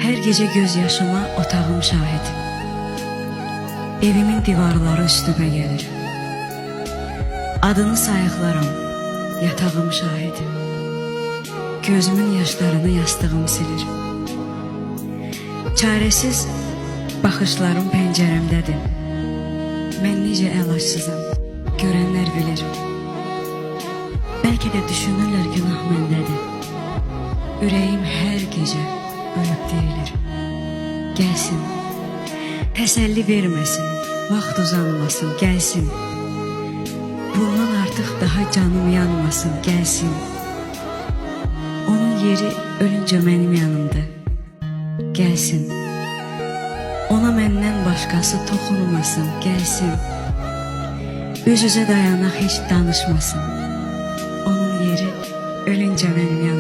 Hər gecə göz yaşıma otağım şahid. Evimin divarları üstümə gəlir. Adını sayıqlaram, yatağım şahid. Gözümün yaşlarını yastığım silir. Çarəsiz baxışlarım pəncərəmdədir. Mən necə əlacsızam, görənlər bilir. Bəlkə də düşünürlər günah məndədir. Ürəyim hər gecə ölüb deyilir. Gəlsin, təsəlli verməsin, vaxt uzanmasın, gəlsin. Bundan artıq daha canım yanmasın, gəlsin. Onun yeri ölüncə mənim yanımda, gəlsin. Ona məndən başqası toxunmasın, gəlsin. Üz-üzə dayanaq heç danışmasın. Onun yeri ölüncə mənim yanımda.